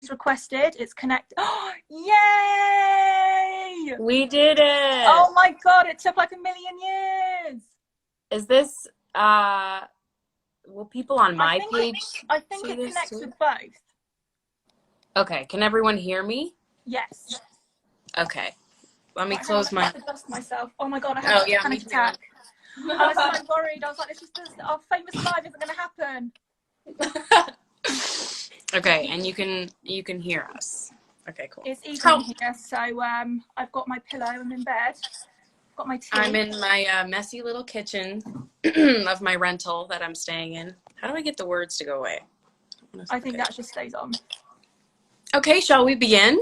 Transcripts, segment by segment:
requested. It's connected. Oh, yay! We did it. Oh my God, it took like a million years. Is this, will people on my page I think see it this connects too? with both. Okay, can everyone hear me? Yes. Okay, let me Right, close hang on, my... let me adjust myself. Oh my God, I had a panic attack. I was so worried. I was like, our famous live isn't going to happen. Okay, and you can hear us. Okay, cool. It's evening here, so I've got my pillow. I'm in bed. Got my tea. I'm in my messy little kitchen of my rental that I'm staying in. How do I get the words to go away? I think that just stays on. Okay, shall we begin?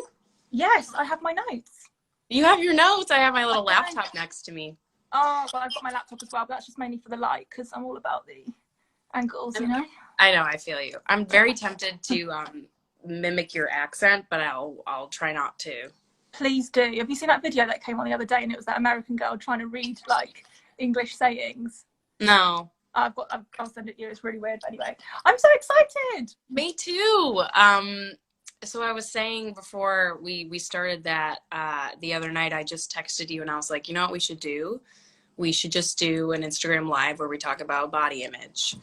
Yes, I have my notes. You have your notes. I have my little laptop next to me. Oh, well, I've got my laptop as well, but that's just mainly for the light because I'm all about the angles, you know? I know, I feel you. I'm very tempted to mimic your accent, but I'll try not to. Please do. Have you seen that video that came on the other day and it was that American girl trying to read like English sayings? No. I'll send it to you. It's really weird. But anyway, I'm so excited. Me too. So I was saying before we started that the other night, I just texted you and I was like, you know what we should do? We should just do an Instagram live where we talk about body image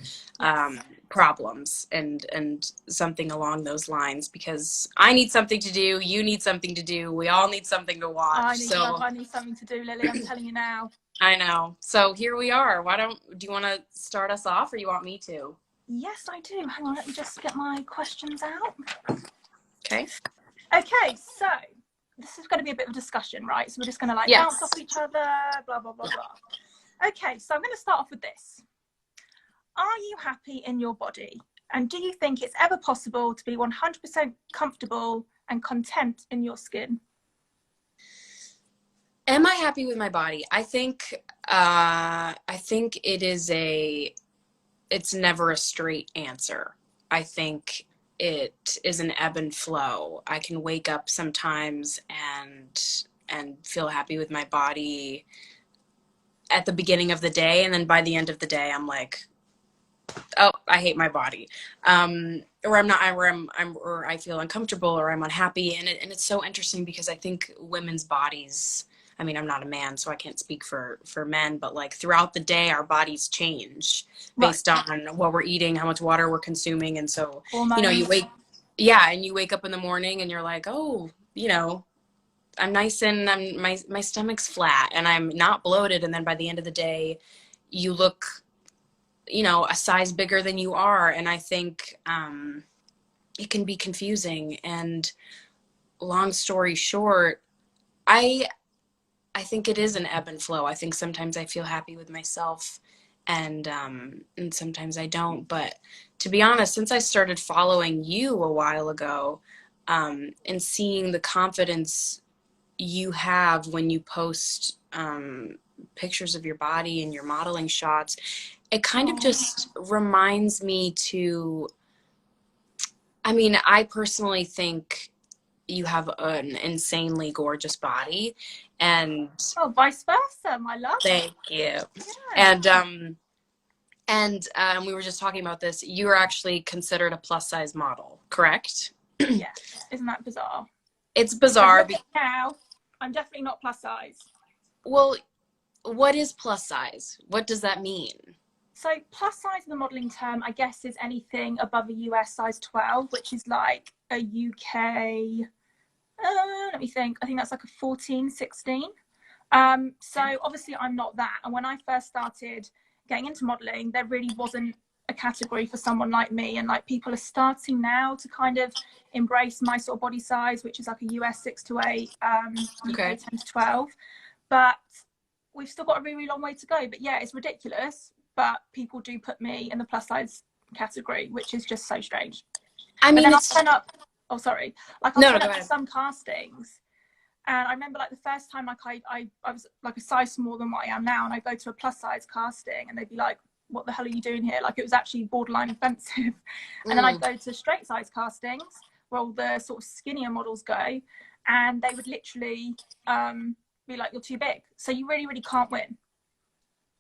problems and something along those lines, because I need something to do. You need something to do. We all need something to watch. I need something to do, Lily. I'm telling you now. I know. So here we are. Do you want to start us off or you want me to? Yes, I do. Hang on. Let me just get my questions out. Okay. Okay. So this is going to be a bit of a discussion, right? So we're just going to bounce off each other, blah, blah, blah, blah. Okay. So I'm going to start off with this. Are you happy in your body? And do you think it's ever possible to be 100% comfortable and content in your skin? Am I happy with my body? I think it's never a straight answer. I think it is an ebb and flow. I can wake up sometimes and feel happy with my body at the beginning of the day, and then by the end of the day I'm like, oh, I hate my body. Or I'm not, or I feel uncomfortable or I'm unhappy. And it's so interesting because I think women's bodies, I mean, I'm not a man, so I can't speak for men, but like throughout the day, our bodies change based on what we're eating, how much water we're consuming. And so, you know, you wake up in the morning and you're like, oh, you know, I'm nice and my stomach's flat and I'm not bloated. And then by the end of the day, you look, you know, a size bigger than you are. And I think it can be confusing. And long story short, I think it is an ebb and flow. I think sometimes I feel happy with myself and sometimes I don't. But to be honest, since I started following you a while ago and seeing the confidence you have when you post pictures of your body and your modeling shots, it kind of just reminds me to, I mean, I personally think you have an insanely gorgeous body, and vice versa, my love. Thank you. Yeah. And we were just talking about this. You are actually considered a plus size model, correct? Yeah. Isn't that bizarre? It's bizarre. Now, I'm definitely not plus size. Well, what is plus size? What does that mean? So plus size in the modeling term, I guess, is anything above a US size 12, which is like a UK, let me think. I think that's like a 14, 16. So obviously I'm not that. And when I first started getting into modeling, there really wasn't a category for someone like me. And like people are starting now to kind of embrace my sort of body size, which is like a US 6 to 8, UK 10 to 12. But we've still got a really, really long way to go. But yeah, it's ridiculous. But people do put me in the plus size category, which is just so strange. I mean, I'll turn up. Oh, sorry. Like I'll turn up to some castings, and I remember like the first time, like I was like a size smaller than what I am now, and I go to a plus size casting, and they'd be like, "What the hell are you doing here?" Like it was actually borderline offensive. And then I go to straight size castings where all the sort of skinnier models go, and they would literally be like, "You're too big," so you really, really can't win.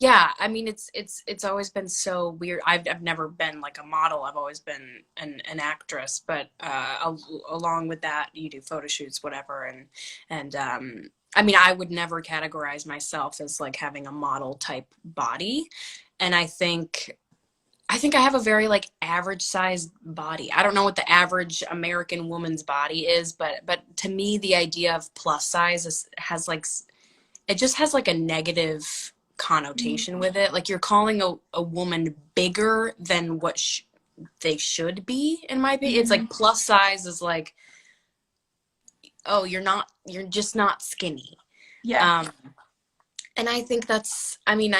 Yeah, I mean it's always been so weird. I've never been like a model. I've always been an actress, but along with that, you do photo shoots, whatever, and I mean I would never categorize myself as like having a model type body, and I think I have a very like average sized body. I don't know what the average American woman's body is, but to me the idea of plus size has like it just has like a negative Mm. connotation with it. Like you're calling a woman bigger than what they should be, in my opinion. It's Mm. like plus size is like, oh, you're just not skinny. Yeah. Um, and I think I mean,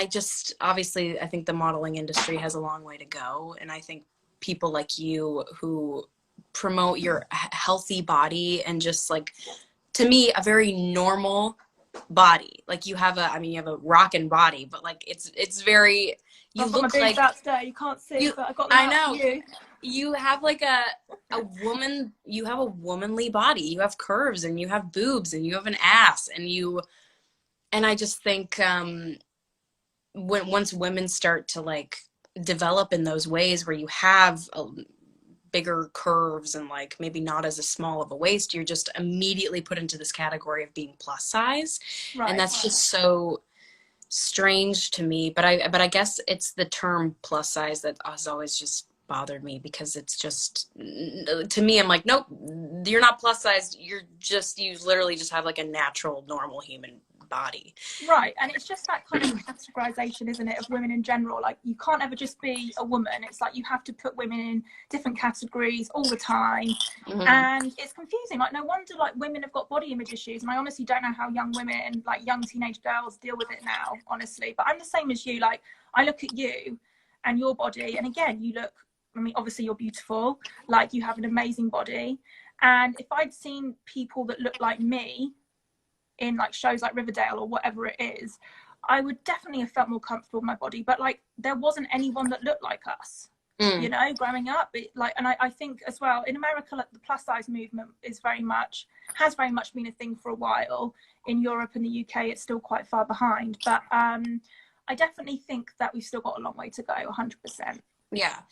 obviously, I think the modeling industry has a long way to go. And I think people like you who promote your healthy body and just like, to me, a very normal body. Like I mean, you have a rockin' body, but like it's very, you I've got my look boobs like out today. You can't see, you, but I got them I out for know, you. you have like you have a womanly body. You have curves and you have boobs and you have an ass and I just think, once women start to like develop in those ways where you have bigger curves and like maybe not as a small of a waist, you're just immediately put into this category of being plus size. And Right. that's just so strange to me. But I guess it's the term plus size that has always just bothered me, because it's just, to me, I'm like, nope, you're not plus size. You literally just have like a natural normal human body. Right, and it's just that kind of categorization, isn't it, of women in general? Like, you can't ever just be a woman. It's like you have to put women in different categories all the time, Mm-hmm. and it's confusing. Like, no wonder like women have got body image issues, and I honestly don't know how young women, like young teenage girls, deal with it now, honestly. But I'm the same as you. Like, I look at you and your body, and again, you look. I mean, obviously, you're beautiful. Like, you have an amazing body, and if I'd seen people that look like me in like shows like Riverdale or whatever it is, I would definitely have felt more comfortable in my body. But like, there wasn't anyone that looked like us, Mm. growing up. I think as well in America, like the plus size movement has very much been a thing for a while. In Europe and the UK, it's still quite far behind. But I definitely think that we've still got a long way to go, 100%. Yeah.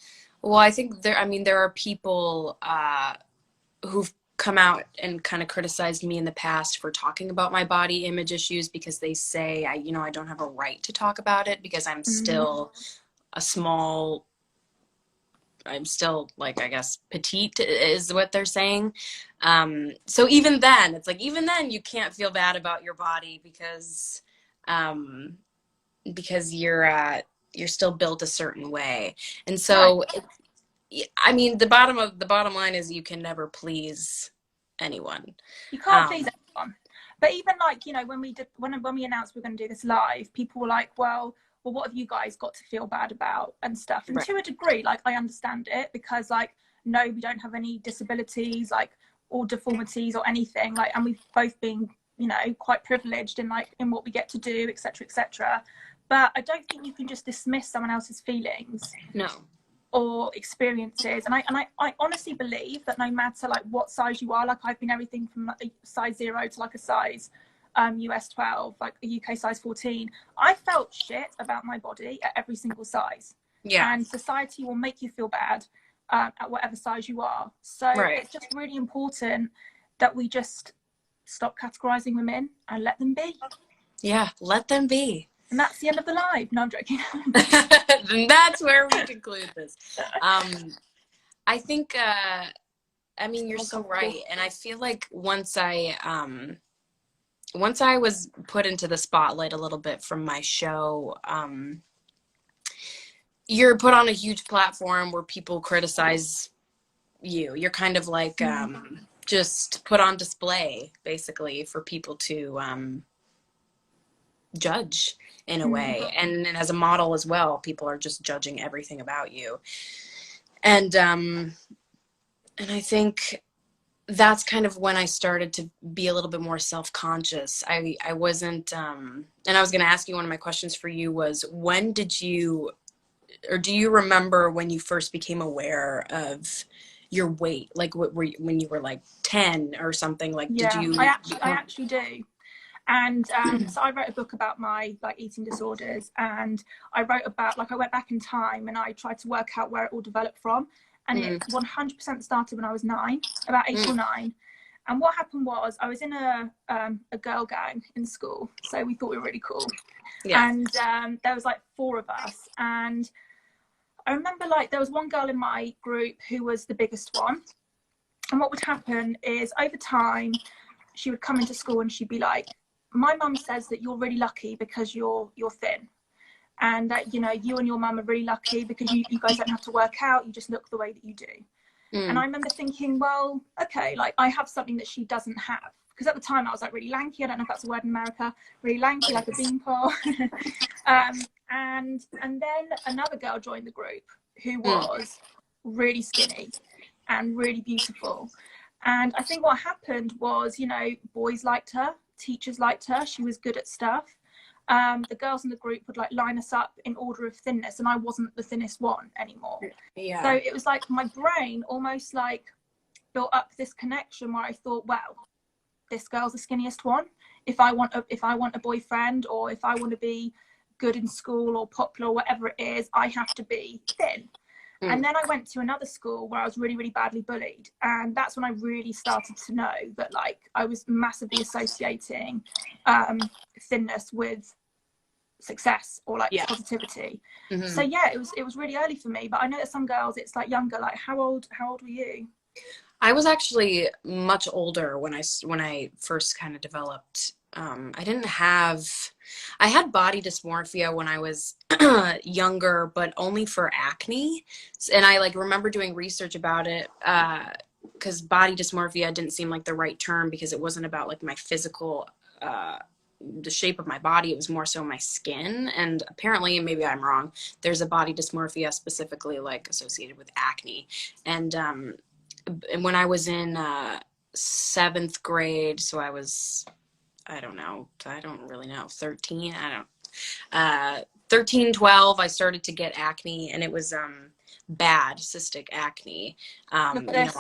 Well, I think there are people who've come out and kind of criticized me in the past for talking about my body image issues, because they say I don't have a right to talk about it because a small I'm still like, I guess, petite is what they're saying. So even then, it's like, even then you can't feel bad about your body um, because you're still built a certain way. And Right. so I mean, the bottom line is you can never please anyone. You can't please Um, everyone. But even like, when we announced we are going to do this live, people were like, well, what have you guys got to feel bad about and stuff? And right. to a degree, like, I understand it, because like, no, we don't have any disabilities, like, or deformities or anything, like, and we've both been, quite privileged in like in what we get to do, etc., etc. But I don't think you can just dismiss someone else's feelings No. or experiences. And I honestly believe that no matter like what size you are, like, I've been everything from like a size 0 to like a size US 12, like a UK size 14. I felt shit about my body at every single size. Yeah. And society will make you feel bad at whatever size you are. So Right. it's just really important that we just stop categorizing women and let them be. Yeah. Let them be. And that's the end of the live. No, I'm joking. That's where we conclude this. I think, I mean, you're so right. And I feel like once I was put into the spotlight a little bit from my show, you're put on a huge platform where people criticize you. You're kind of like, just put on display, basically, for people to judge in a way. And as a model as well, people are just judging everything about you. And I think that's kind of when I started to be a little bit more self-conscious. I wasn't, and I was going to ask you, one of my questions for you was, when did you, or do you remember when you first became aware of your weight? Like, when you were like 10 or something, like, did Yeah, you? I actually do. And so I wrote a book about my like eating disorders, and I wrote about like I went back in time and I tried to work out where it all developed from, and it 100% started when I was 9, about 8 or 9. And what happened was I was in a girl gang in school, so we thought we were really cool. Yeah. And there was like 4 of us, and I remember like there was one girl in my group who was the biggest one. And what would happen is over time, she would come into school and she'd be like, my mum says that you're really lucky because you're thin, and that, you know, you and your mum are really lucky because you guys don't have to work out, you just look the way that you do. And I remember thinking, well, okay, like I have something that she doesn't have, because at the time I was like really lanky, I don't know if that's a word in America, really lanky, like a beanpole. And then another girl joined the group who was really skinny and really beautiful. And I think what happened was, you know, boys liked her, teachers liked her, she was good at stuff. The girls in the group would like line us up in order of thinness, and I wasn't the thinnest one anymore. Yeah. So it was like my brain almost like built up this connection where I thought, well, this girl's the skinniest one. If I want a boyfriend, or if I want to be good in school or popular or whatever it is, I have to be thin. And then I went to another school where I was really, really badly bullied. And that's when I really started to know that like I was massively associating thinness with success or like positivity. So yeah, it was really early for me. But I know that some girls, it's like younger. Like how old were you? I was actually much older when I first kind of developed. I had body dysmorphia when I was younger, but only for acne. And I like remember doing research about it because body dysmorphia didn't seem like the right term, because it wasn't about like my physical, the shape of my body. It was more so my skin. And apparently, maybe I'm wrong, there's a body dysmorphia specifically like associated with acne. And when I was in 7th grade, so I was, I don't really know, 13, 13, 12, I started to get acne, and it was bad cystic acne. Look at this.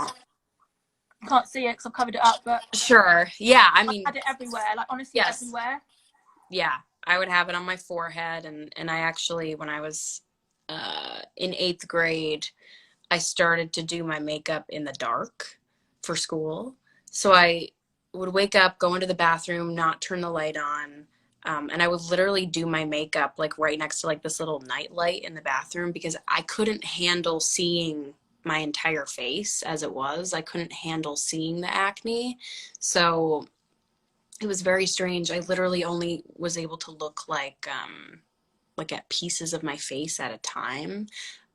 Can't see it because I've covered it up, but sure, yeah, I mean, I had it everywhere, like honestly, everywhere. Yeah, I would have it on my forehead, and I actually, when I was in 8th grade, I started to do my makeup in the dark for school. So I would wake up, go into the bathroom, not turn the light on, and I would literally do my makeup like right next to like this little night light in the bathroom, because I couldn't handle seeing my entire face as it was. I couldn't handle seeing the acne. So it was very strange. I literally only was able to look like at pieces of my face at a time.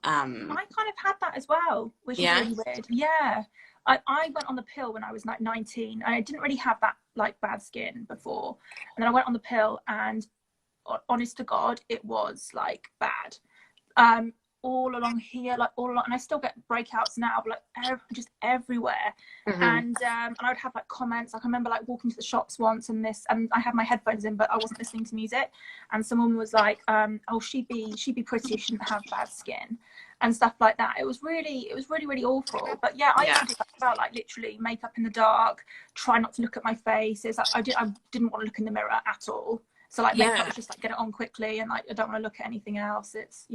I kind of had that as well, which is really weird. Yeah. I went on the pill when I was like 19. I didn't really have that like bad skin before. And then I went on the pill, and honest to God, it was like bad. All along here, like all along, and I still get breakouts now, but like just everywhere. And I would have like comments. Like I remember like walking to the shops once, and I had my headphones in, but I wasn't listening to music. And someone was like, "Oh, she'd be pretty. She shouldn't have bad skin," and stuff like that. It was really, really awful. But yeah, I used to do that about like literally makeup in the dark, try not to look at my face. It's like I didn't want to look in the mirror at all. So like makeup was just like get it on quickly, and like I don't want to look at anything else. It's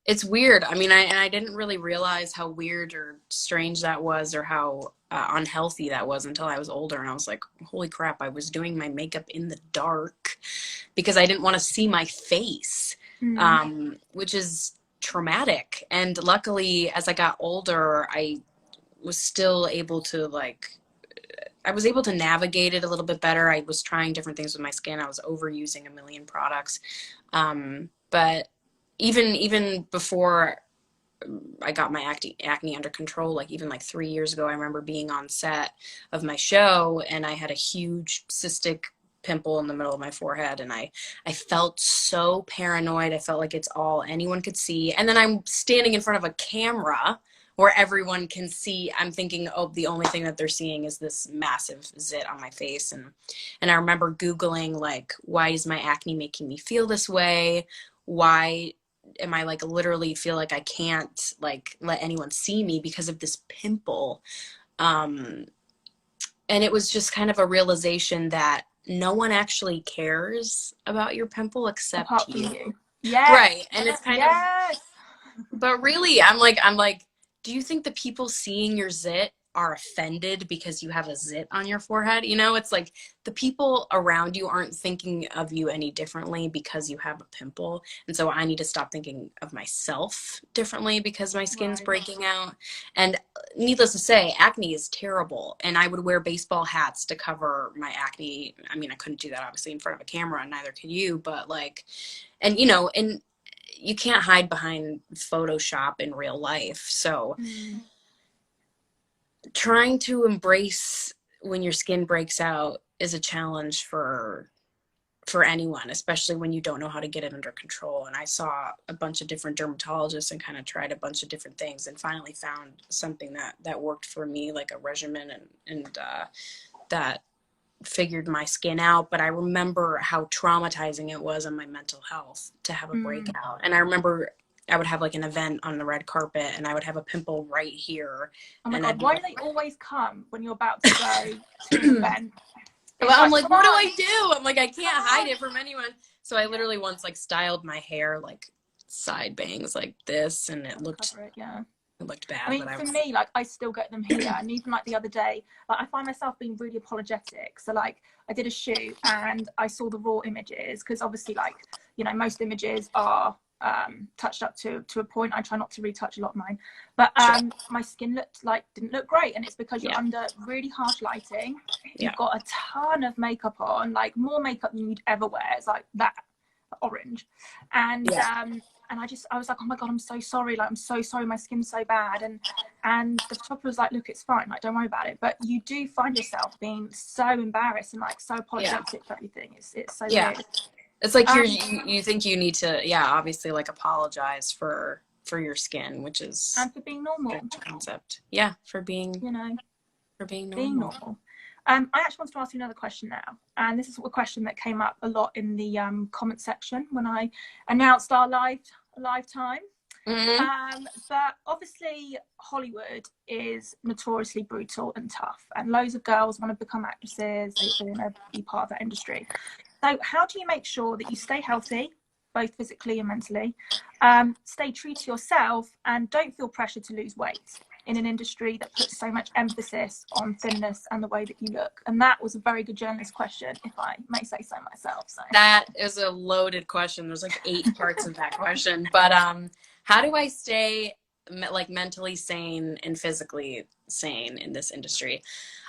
It's weird. I mean, I didn't really realize how weird or strange that was, or how unhealthy that was, until I was older. And I was like, holy crap, I was doing my makeup in the dark because I didn't want to see my face, which is traumatic. And luckily, as I got older, I was still able to I was able to navigate it a little bit better. I was trying different things with my skin. I was overusing a million products. But even before I got my acne under control, like even like 3 years ago, I remember being on set of my show, and I had a huge cystic pimple in the middle of my forehead, and I felt so paranoid. I felt like it's all anyone could see. And then I'm standing in front of a camera where everyone can see. I'm thinking, oh, the only thing that they're seeing is this massive zit on my face. And I remember Googling, like, why is my acne making me feel this way? Why am I like literally feel like I can't like let anyone see me because of this pimple? And it was just kind of a realization that no one actually cares about your pimple except Apart from you. you. Yes. Right. And it's kind of, Yes. but really, I'm like, do you think the people seeing your zit are offended because you have a zit on your forehead? You know, it's like the people around you aren't thinking of you any differently because you have a pimple. And so I need to stop thinking of myself differently because my skin's breaking out. And needless to say, acne is terrible. And I would wear baseball hats to cover my acne. I mean, I couldn't do that obviously in front of a camera, and neither can you, but like, and you know, and you can't hide behind Photoshop in real life. So trying to embrace when your skin breaks out is a challenge for anyone, especially when you don't know how to get it under control. And I saw a bunch of different dermatologists and kind of tried a bunch of different things and finally found something that worked for me, like a regimen and that figured my skin out. But I remember how traumatizing it was on my mental health to have a breakout. And I remember I would have like an event on the red carpet and I would have a pimple right here. Oh my and God, why do they always come when you're about to go to an event? Well, I'm like, what do I do? I'm like, I can't hide it from anyone. So I literally once like styled my hair like side bangs like this, and it looked it looked bad. I mean, for me, like, I still get them here, and even like the other day, like, I find myself being really apologetic. So like, I did a shoot and I saw the raw images because obviously, like, you know, most images are touched up to a point. I try not to retouch a lot of mine, but my skin didn't look great, and it's because you're under really harsh lighting. You've got a ton of makeup on, like more makeup than you'd ever wear. It's like that orange, and I was like, oh my God, I'm so sorry, like I'm so sorry, my skin's so bad. And the photographer was like, look, it's fine, like don't worry about it. But you do find yourself being so embarrassed and like so apologetic for everything. It's so weird. It's like you think you need to, obviously like apologize for your skin, which is and for being normal. Concept, for being, you know, for being normal. I actually want to ask you another question now, and this is a question that came up a lot in the comment section when I announced our live time. But obviously Hollywood is notoriously brutal and tough, and loads of girls want to become actresses, they want to be part of that industry. So how do you make sure that you stay healthy, both physically and mentally, stay true to yourself, and don't feel pressure to lose weight in an industry that puts so much emphasis on thinness and the way that you look? And that was a very good journalist question, if I may say so myself. So that is a loaded question. There's like 8 parts of that question. But how do I stay like mentally sane and physically sane in this industry?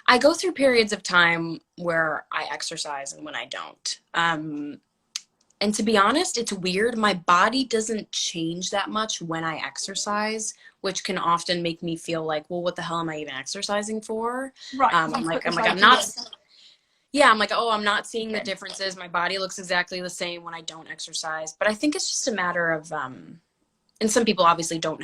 I go through periods of time where I exercise and when I don't. And to be honest, it's weird. My body doesn't change that much when I exercise, which can often make me feel like, well, what the hell am I even exercising for? Right. I'm like, I'm not. Yeah, I'm like, oh, I'm not seeing the differences. My body looks exactly the same when I don't exercise. But I think it's just a matter of, and some people obviously don't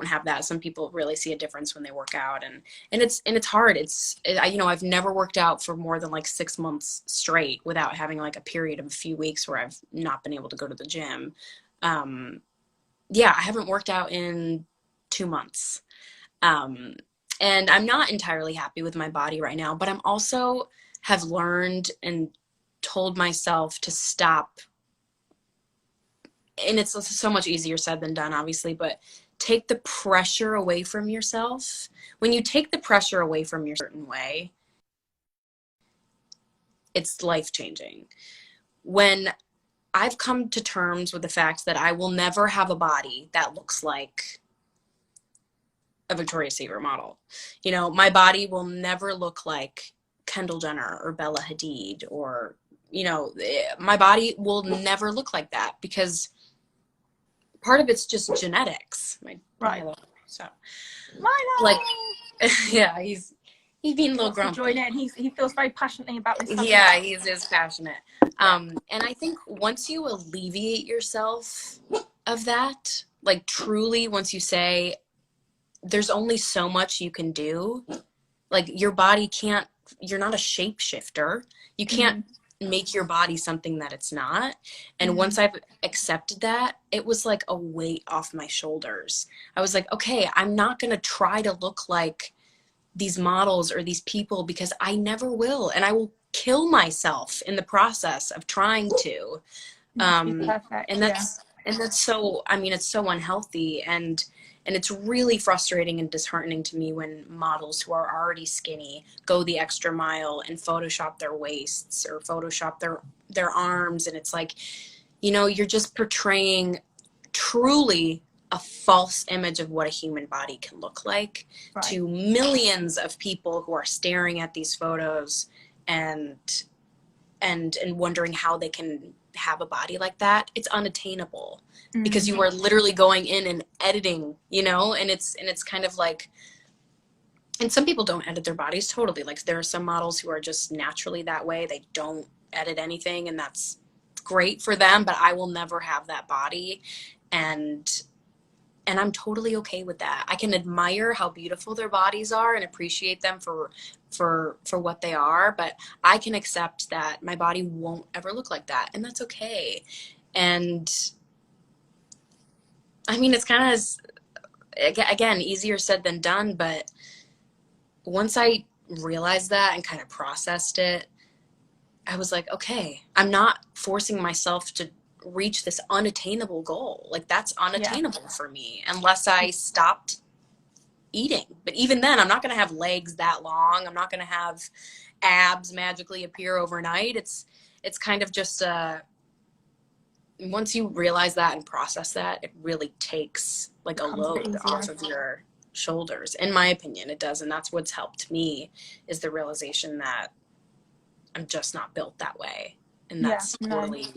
have that. Some people really see a difference when they work out, and it's hard. I've never worked out for more than like 6 months straight without having like a period of a few weeks where I've not been able to go to the gym. I haven't worked out in 2 months. And I'm not entirely happy with my body right now, but I'm also have learned and told myself to stop. And it's so much easier said than done, obviously, but take the pressure away from yourself. When you take the pressure away from your certain way, it's life-changing. When I've come to terms with the fact that I will never have a body that looks like a Victoria's Secret model. You know, my body will never look like Kendall Jenner or Bella Hadid, or, you know, my body will never look like that because part of it's just genetics. So, like, yeah, he's being a little grumpy. Join in. He feels very passionately about this subject. Yeah, he's passionate. And I think once you alleviate yourself of that, like truly, once you say, there's only so much you can do, like your body can't, you're not a shapeshifter. You can't make your body something that it's not. And once I've accepted that, it was like a weight off my shoulders. I was like, okay, I'm not going to try to look like these models or these people, because I never will, and I will kill myself in the process of trying to. Not to be perfect. And that's so, I mean, it's so unhealthy, and it's really frustrating and disheartening to me when models who are already skinny go the extra mile and Photoshop their waists or Photoshop their arms. And it's like, you know, you're just portraying truly a false image of what a human body can look like to millions of people who are staring at these photos and wondering how they can have a body like that. It's unattainable because you are literally going in and editing, you know, and it's kind of like, and some people don't edit their bodies totally. Like there are some models who are just naturally that way. They don't edit anything, and that's great for them, but I will never have that body. And I'm totally okay with that. I can admire how beautiful their bodies are and appreciate them for what they are, but I can accept that my body won't ever look like that, and that's okay. And I mean, it's kind of, again, easier said than done, but once I realized that and kind of processed it, I was like, okay, I'm not forcing myself to reach this unattainable goal. Like that's unattainable for me unless I stopped eating. But even then, I'm not going to have legs that long. I'm not going to have abs magically appear overnight. It's kind of just once you realize that and process that, it really takes like a load off of your shoulders. In my opinion, it does. And that's what's helped me, is the realization that I'm just not built that way. And that's totally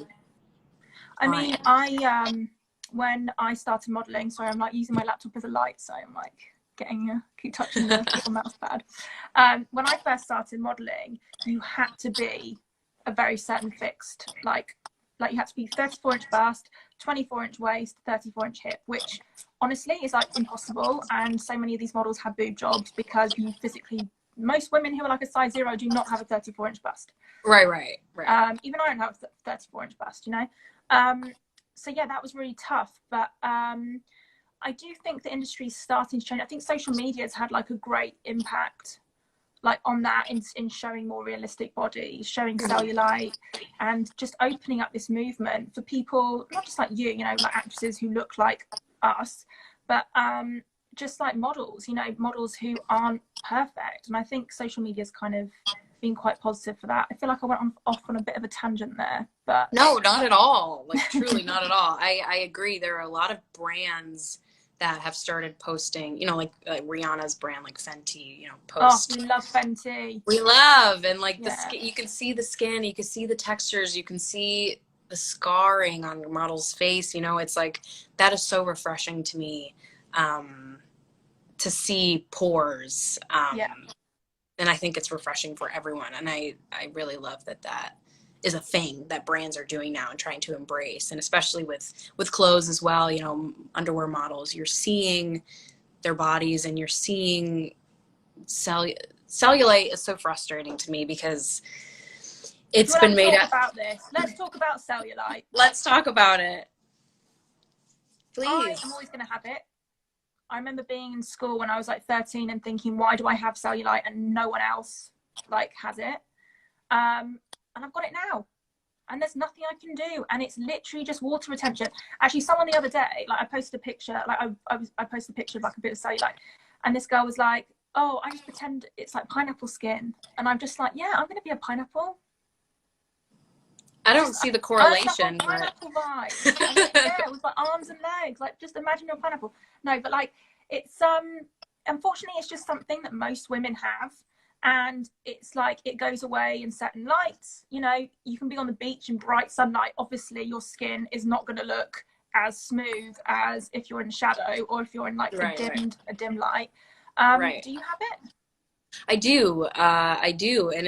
I mean, when I started modeling, sorry, I'm like using my laptop as a light, so I'm like keep touching the little mouse pad. When I first started modeling, you had to be a very certain fixed, like you had to be 34-inch bust, 24-inch waist, 34-inch hip, which honestly is like impossible. And so many of these models have boob jobs because you physically, most women who are like a size 0 do not have a 34-inch bust. Right. Even I don't have a 34-inch bust, you know. So yeah, that was really tough. But I do think the industry is starting to change. I think social media has had like a great impact, like on that, in showing more realistic bodies, showing cellulite, and just opening up this movement for people, not just like you know, like actresses who look like us, but just like models, you know, models who aren't perfect. And I think social media's kind of been quite positive for that. I feel like I went off on a bit of a tangent there, but no, not at all. Like truly not at all. I agree. There are a lot of brands that have started posting, you know, like Rihanna's brand, like Fenty, you know, post. Oh, we love Fenty. We love, and like the skin, you can see the skin, you can see the textures, you can see the scarring on your model's face. You know, it's like, that is so refreshing to me, to see pores. And I think it's refreshing for everyone. And I really love that is a thing that brands are doing now and trying to embrace. And especially with clothes as well, you know, underwear models, you're seeing their bodies and you're seeing cellulite is so frustrating to me because it's been made up. Let's talk about cellulite. Let's talk about it. Please. I'm always going to have it. I remember being in school when I was like 13 and thinking, why do I have cellulite and no one else like has it? And I've got it now, and there's nothing I can do, and it's literally just water retention. Actually, someone the other day, like I posted a picture, like I posted a picture of like a bit of cellulite, and this girl was like, oh, I just pretend it's like pineapple skin, and I'm just like, yeah, I'm gonna be a pineapple. I don't see the correlation. Pineapple vibe. Yeah, with my arms and legs. Like, just imagine you're a pineapple. No, but like, it's unfortunately, it's just something that most women have, and it's like it goes away in certain lights. You know, you can be on the beach in bright sunlight. Obviously, your skin is not going to look as smooth as if you're in shadow or if you're in like a dim light. Do you have it? I do, and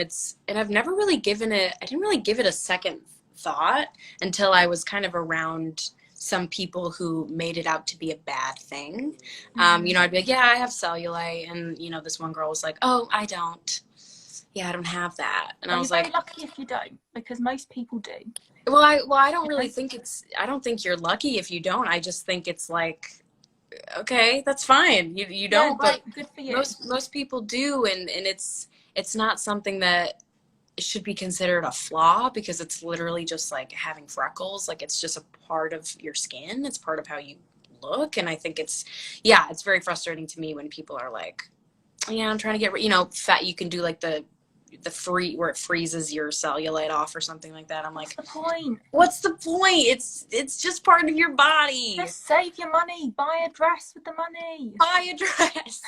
I've never really I didn't really give it a second thought until I was kind of around some people who made it out to be a bad thing. You know, I'd be like, yeah, I have cellulite, and you know, this one girl was like, oh, I don't. Yeah, I don't have that, and I was like, you're very lucky if you don't, because most people do. Well, I don't really think I don't think you're lucky if you don't. I just think it's like, Okay, that's fine. You Yeah, don't, but great, good for you. most people do, and it's not something that should be considered a flaw because it's literally just like having freckles. Like it's just a part of your skin. It's part of how you look, and I think yeah, it's very frustrating to me when people are like, yeah, I'm trying to get, fat. You can do like the free where it freezes your cellulite off or something like that. I'm What's like, the point? what's the point? It's just part of your body. Just save your money. Buy a dress with the money. Buy a dress.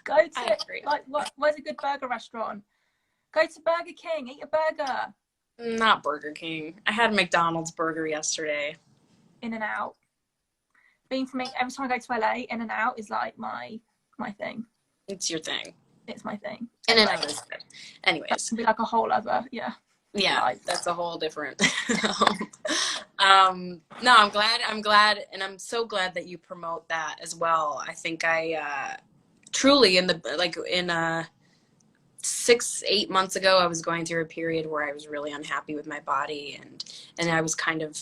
Go I to, agree. like, where's a good burger restaurant? Go to Burger King, eat a burger. Not Burger King. I had a McDonald's burger yesterday. In and out. Being for me, every time I go to LA, in and out is like my thing. It's your thing. It's my thing. In and out is good. That Anyways. can be like a whole other, Yeah, life. that's a whole different. No, I'm glad, and I'm so glad that you promote that as well. I think truly in 6-8 months ago, I was going through a period where I was really unhappy with my body, and I was kind of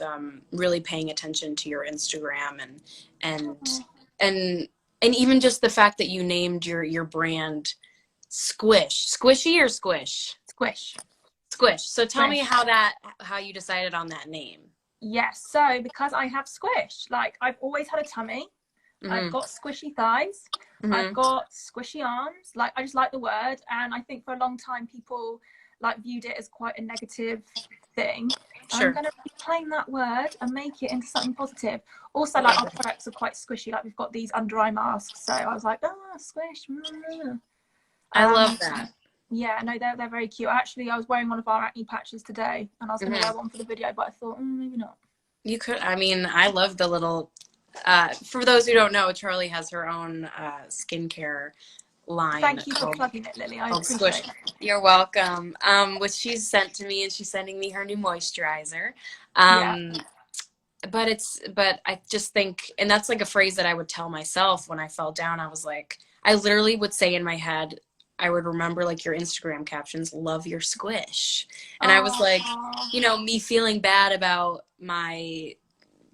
really paying attention to your Instagram and and and even just the fact that you named your brand Squishy or Squish? Squish. Squish. So tell me Squish. how you decided on that name. Yes, so because I have squish, like I've always had a tummy. I've got squishy thighs. I've got squishy arms. Like I just like the word, and I think for a long time people like viewed it as quite a negative thing. Sure. I'm going to reclaim that word and make it into something positive. Also, like our products are quite squishy. Like we've got these under eye masks, so I was like, oh, squish. I love that. Yeah, no, they're very cute. Actually, I was wearing one of our acne patches today, and I was going to wear one for the video, but I thought maybe not. You could. I mean, I love the little. For those who don't know, Charlie has her own skincare line. Thank you for plugging it, Lily. I appreciate it. You're welcome. Which she's sent to me, and she's sending me her new moisturizer. Yeah. But I just think, and that's like a phrase that I would tell myself when I fell down. I was like, I literally would say in my head, I would remember like your Instagram captions, love your squish. And I was like, me feeling bad about my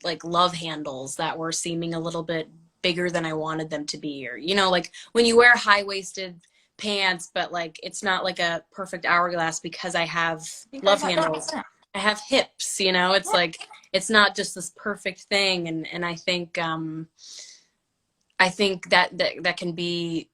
like love handles that were seeming a little bit bigger than I wanted them to be, or like when you wear high-waisted pants but like it's not like a perfect hourglass because I have love handles. I have hips, it's like it's not just this perfect thing, and I think that can be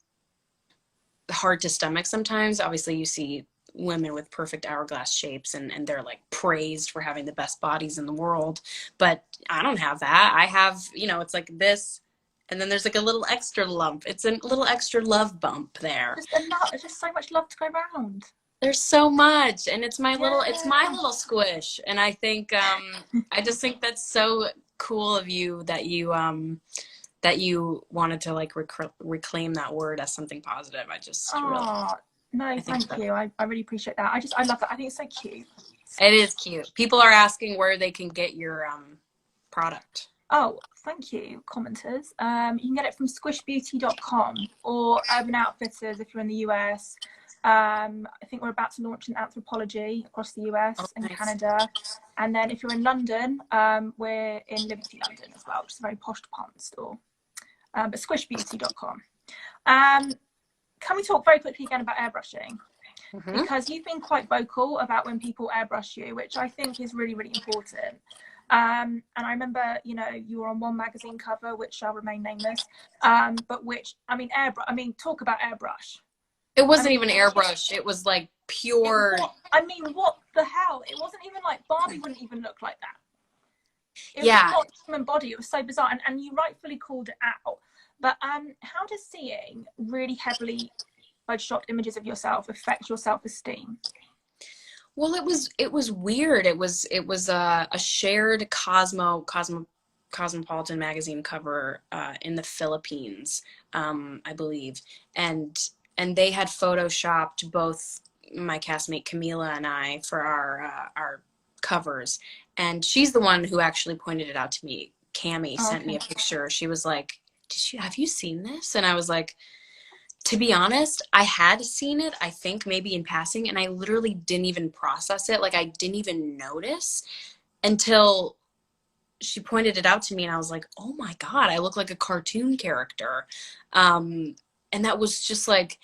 hard to stomach sometimes. Obviously you see women with perfect hourglass shapes and they're like praised for having the best bodies in the world, but I don't have that. I have, it's like this, and then there's like a little extra lump. It's a little extra love bump there. There's just so much love to go around. There's so much, and it's my little squish, and I think I just think that's so cool of you that you wanted to like reclaim that word as something positive. I just no, thank you. I really appreciate that. I love that. I think it's so cute. It is cute. People are asking where they can get your product. Oh, thank you, commenters. You can get it from squishbeauty.com or Urban Outfitters if you're in the US. I think we're about to launch an Anthropology across the US and Canada. And then if you're in London, we're in Liberty London as well, which is a very posh department store. But squishbeauty.com. Can we talk very quickly again about airbrushing? Because you've been quite vocal about when people airbrush you, which I think is really, really important. And I remember, you were on one magazine cover, which shall remain nameless, but talk about airbrush. It wasn't even airbrush. It was like pure. What the hell? It wasn't even like Barbie wouldn't even look like that. It was not human body. It was so bizarre. And you rightfully called it out. But how does seeing really heavily photoshopped images of yourself affect your self-esteem? Well, it was weird. It was a shared Cosmopolitan magazine cover in the Philippines, I believe, and they had photoshopped both my castmate Camila and I for our covers, and she's the one who actually pointed it out to me. Cammie sent me a picture. She was like, have you seen this? And I was like, to be honest, I had seen it, I think maybe in passing, and I literally didn't even process it. Like I didn't even notice until she pointed it out to me, and I was like, oh my God, I look like a cartoon character. And that was just like,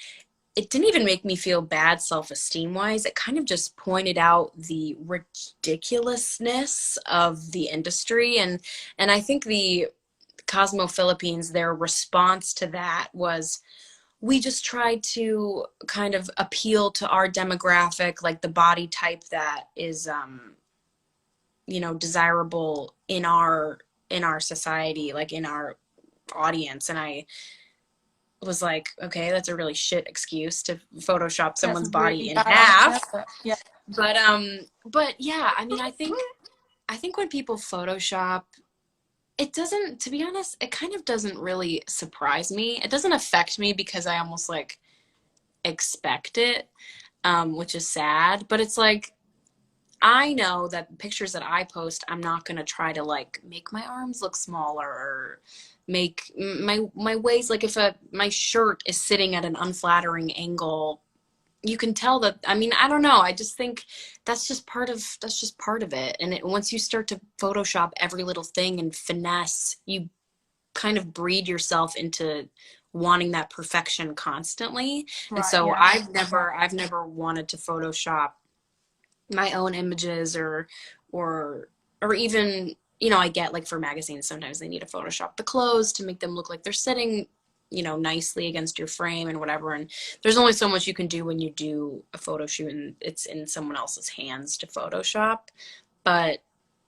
it didn't even make me feel bad self-esteem wise. It kind of just pointed out the ridiculousness of the industry. And I think the Cosmo Philippines, their response to that was, we just tried to kind of appeal to our demographic, like the body type that is, you know, desirable in our society, like in our audience. And I was like, okay, that's a really shit excuse to Photoshop someone's body in half. Yeah. But yeah, I mean, I think when people Photoshop, it doesn't, to be honest, it kind of doesn't really surprise me. It doesn't affect me because I almost like expect it, which is sad. But it's like, I know that pictures that I post, I'm not going to try to like make my arms look smaller or make my waist, like if my shirt is sitting at an unflattering angle, you can tell that. I mean, I don't know. I just think that's just part of it. And once you start to Photoshop every little thing and finesse, you kind of breed yourself into wanting that perfection constantly. Right, and so yeah. I've never wanted to Photoshop my own images or even, you know, I get like for magazines, sometimes they need to Photoshop the clothes to make them look like they're sitting, you know, nicely against your frame and whatever. And there's only so much you can do when you do a photo shoot and it's in someone else's hands to Photoshop. But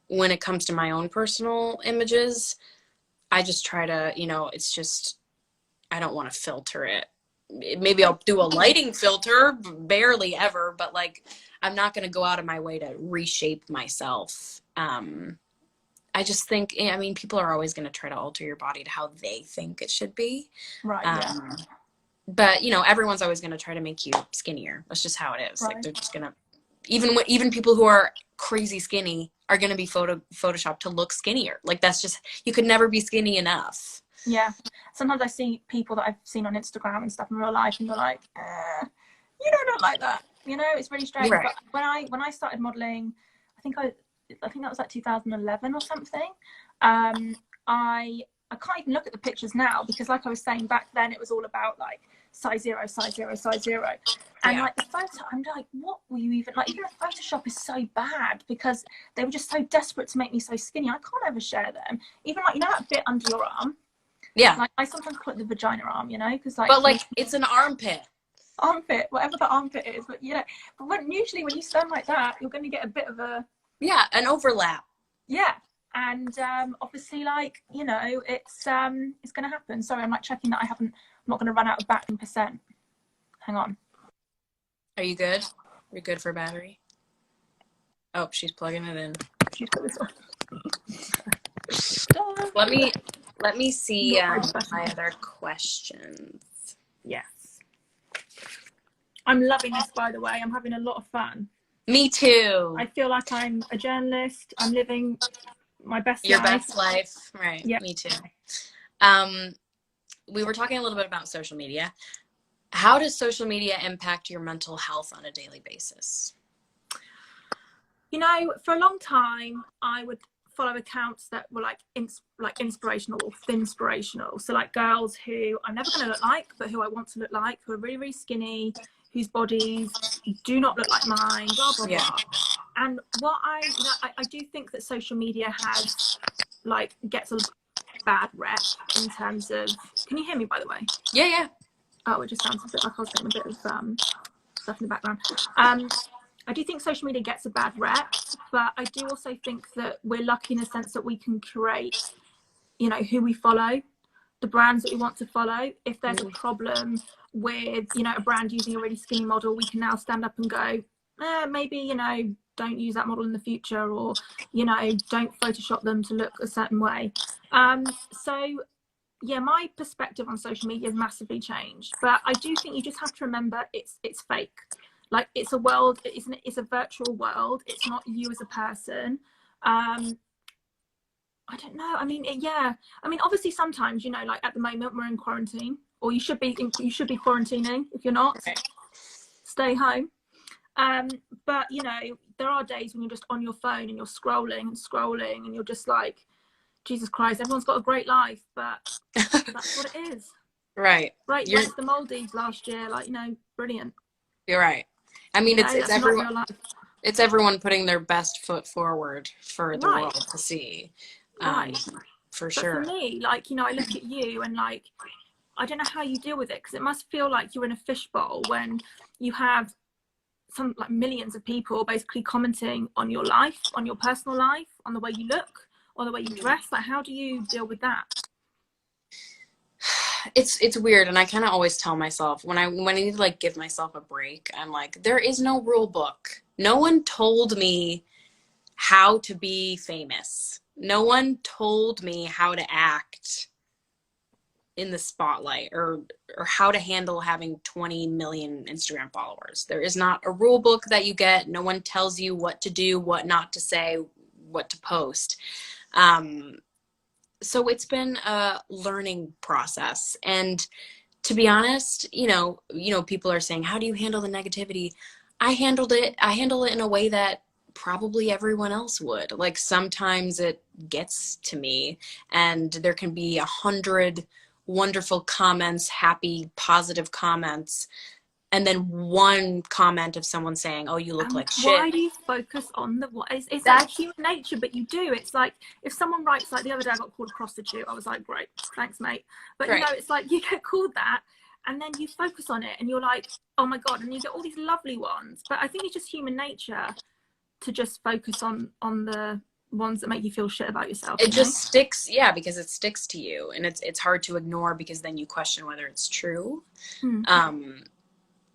when it comes to my own personal images, I just try to, you know, it's just, I don't want to filter it. Maybe I'll do a lighting filter, barely ever, but like, I'm not going to go out of my way to reshape myself. I just think, I mean, people are always going to try to alter your body to how they think it should be. Right. Yeah. But, you know, everyone's always going to try to make you skinnier. That's just how it is. Right. Like, they're just going to, even people who are crazy skinny are going to be photoshopped to look skinnier. Like, that's just, you could never be skinny enough. Yeah. Sometimes I see people that I've seen on Instagram and stuff in real life, and you're like, you don't look like that. You know, it's really strange. Right. But when I started modeling, I think that was like 2011 or something. I can't even look at the pictures now because, like I was saying, back then it was all about like size 0, size 0, size 0. And like the photo, I'm like, what were you even like? Even the Photoshop is so bad because they were just so desperate to make me so skinny. I can't ever share them. Even like, you know, that bit under your arm. Yeah. Like I sometimes call it the vagina arm, you know, because like. But like it's an armpit. Armpit, whatever the armpit is, but you know, but usually when you stand like that, you're going to get a bit of an overlap. Yeah, and obviously, like, you know, it's going to happen. Sorry, I'm like checking that I'm not going to run out of battery percent. Hang on. Are you good? You're good for battery. Oh, she's plugging it in. She's got this on. Let me see my other questions. Yes. I'm loving this, by the way. I'm having a lot of fun. Me too. I feel like I'm a journalist. I'm living my best life. Your best life. Right. Yeah. Me too. We were talking a little bit about social media. How does social media impact your mental health on a daily basis? You know, for a long time, I would follow accounts that were like inspirational or thinspirational. So like girls who I'm never going to look like, but who I want to look like, who are really, really skinny, whose bodies do not look like mine, blah, blah, blah. And what I do think that social media has, like, gets a bad rep in terms of, can you hear me, by the way? Yeah, yeah. Oh, it just sounds a bit like I was getting a bit of stuff in the background. I do think social media gets a bad rep, but I do also think that we're lucky in the sense that we can curate, you know, who we follow, the brands that we want to follow. If there's a problem with, you know, a brand using a really skinny model, we can now stand up and go, maybe, you know, don't use that model in the future, or, you know, don't Photoshop them to look a certain way. So yeah, my perspective on social media has massively changed, but I do think you just have to remember it's fake. Like, it's a world, it's a virtual world. It's not you as a person. I don't know. I mean, yeah. I mean, obviously sometimes, you know, like at the moment we're in quarantine, or you should be quarantining. If you're not, stay home. But you know, there are days when you're just on your phone and you're scrolling and you're just like, Jesus Christ, everyone's got a great life, but that's what it is. Right. Right, went to the Maldives last year, like, you know, brilliant. You're right. I mean, it's everyone. It's everyone putting their best foot forward for the right. world to see. Right. For but sure. For me, like, you know, I look at you and like, I don't know how you deal with it, because it must feel like you're in a fishbowl when you have some like millions of people basically commenting on your life, on your personal life, on the way you look, on the way you dress. Like, how do you deal with that? It's weird, and I kind of always tell myself when I need to like give myself a break, I'm like, there is no rule book. No one told me how to be famous. No one told me how to act in the spotlight, or how to handle having 20 million Instagram followers. There is not a rule book that you get. No one tells you what to do, what not to say, what to post. So it's been a learning process. And to be honest, you know, people are saying, how do you handle the negativity? I handle it in a way that probably everyone else would. Like, sometimes it gets to me, and there can be 100 wonderful comments, happy, positive comments, and then one comment of someone saying, oh, you look like shit. Why do you focus on the what? It's like human nature, but you do. It's like if someone writes, like the other day I got called a prostitute, I was like, great, thanks mate. But right. You know, it's like you get called that and then you focus on it and you're like, oh my God, and you get all these lovely ones. But I think it's just human nature to just focus on the ones that make you feel shit about yourself. It just sticks, yeah, because it sticks to you, and it's hard to ignore, because then you question whether it's true.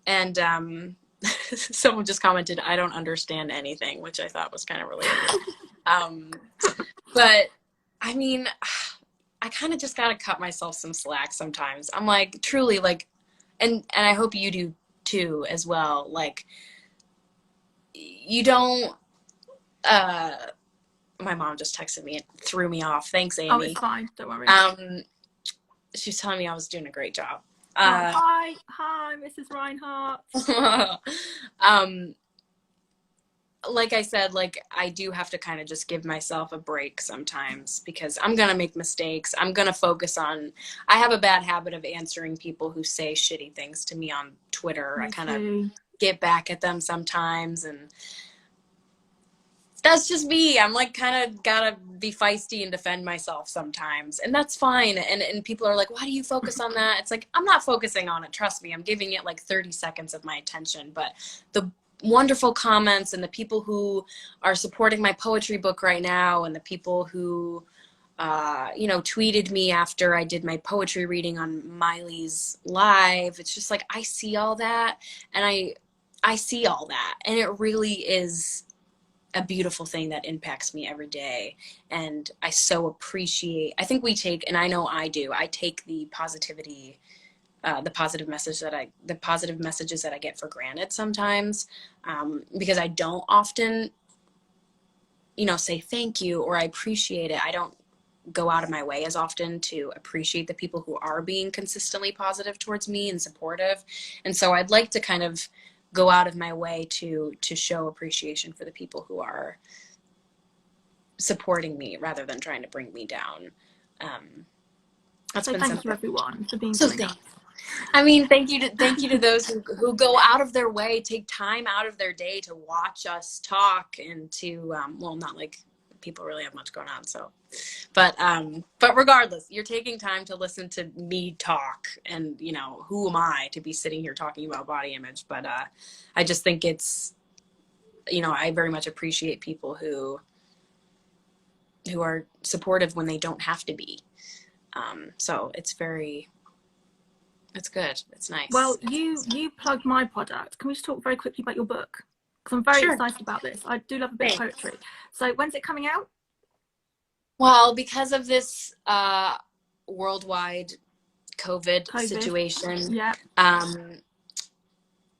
And someone just commented, I don't understand anything, which I thought was kind of relatable. But I mean, I kind of just got to cut myself some slack sometimes. I'm like, truly, like, and I hope you do too as well. Like, you don't, my mom just texted me and threw me off. Thanks, Amy. Oh, it's fine. Don't worry. She was telling me I was doing a great job. Hi, Mrs. Reinhart. Like I said, like, I do have to kind of just give myself a break sometimes, because I'm going to make mistakes. I'm going to focus on, I have a bad habit of answering people who say shitty things to me on Twitter. I kind of get back at them sometimes, and that's just me. I'm like, kind of gotta be feisty and defend myself sometimes, and that's fine. And people are like, why do you focus on that? It's like, I'm not focusing on it. Trust me, I'm giving it like 30 seconds of my attention. But the wonderful comments and the people who are supporting my poetry book right now, and the people who, you know, tweeted me after I did my poetry reading on Miley's live. It's just like, I see all that, and I see all that, and it really is a beautiful thing that impacts me every day. And I so appreciate, I think we take, and I know I do, I take the positivity, the positive messages that I get for granted sometimes, because I don't often, you know, say thank you or I appreciate it. I don't go out of my way as often to appreciate the people who are being consistently positive towards me and supportive. And so I'd like to kind of go out of my way to show appreciation for the people who are supporting me rather than trying to bring me down. That's so been thank you everyone for being so thank I mean, thank you to those who go out of their way, take time out of their day to watch us talk, and to well, not like people really have much going on, so but regardless, you're taking time to listen to me talk, and you know, who am I to be sitting here talking about body image? But I just think it's, you know, I very much appreciate people who are supportive when they don't have to be. So it's good. It's nice. Well, you plugged my product. Can we just talk very quickly about your book? Because I'm very excited about this. I do love a bit of poetry. So when's it coming out? Well, because of this worldwide COVID situation,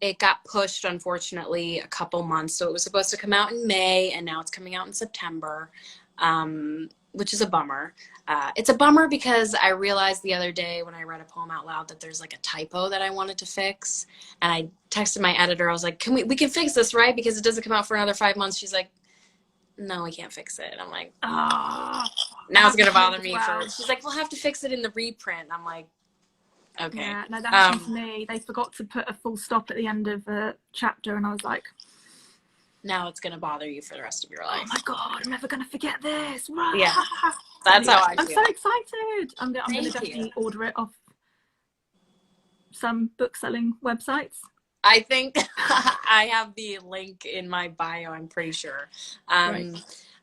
it got pushed, unfortunately, a couple months. So it was supposed to come out in May, and now it's coming out in September, which is a bummer. It's a bummer because I realized the other day when I read a poem out loud that there's like a typo that I wanted to fix. And I texted my editor. I was like, we can fix this, right? Because it doesn't come out for another 5 months. She's like, no, we can't fix it. I'm like, Ah, now it's happened gonna to me bother as me well. for. She's like, we'll have to fix it in the reprint. I'm like, okay. Yeah, no, that happened to me. They forgot to put a full stop at the end of a chapter, and I was like, now it's gonna bother you for the rest of your life. oh my god, I'm never gonna forget this. Yeah, that's anyway, how I feel. I'm so excited. I'm gonna Thank definitely you. order it off some book selling websites. I think I have the link in my bio. I'm pretty sure. Right.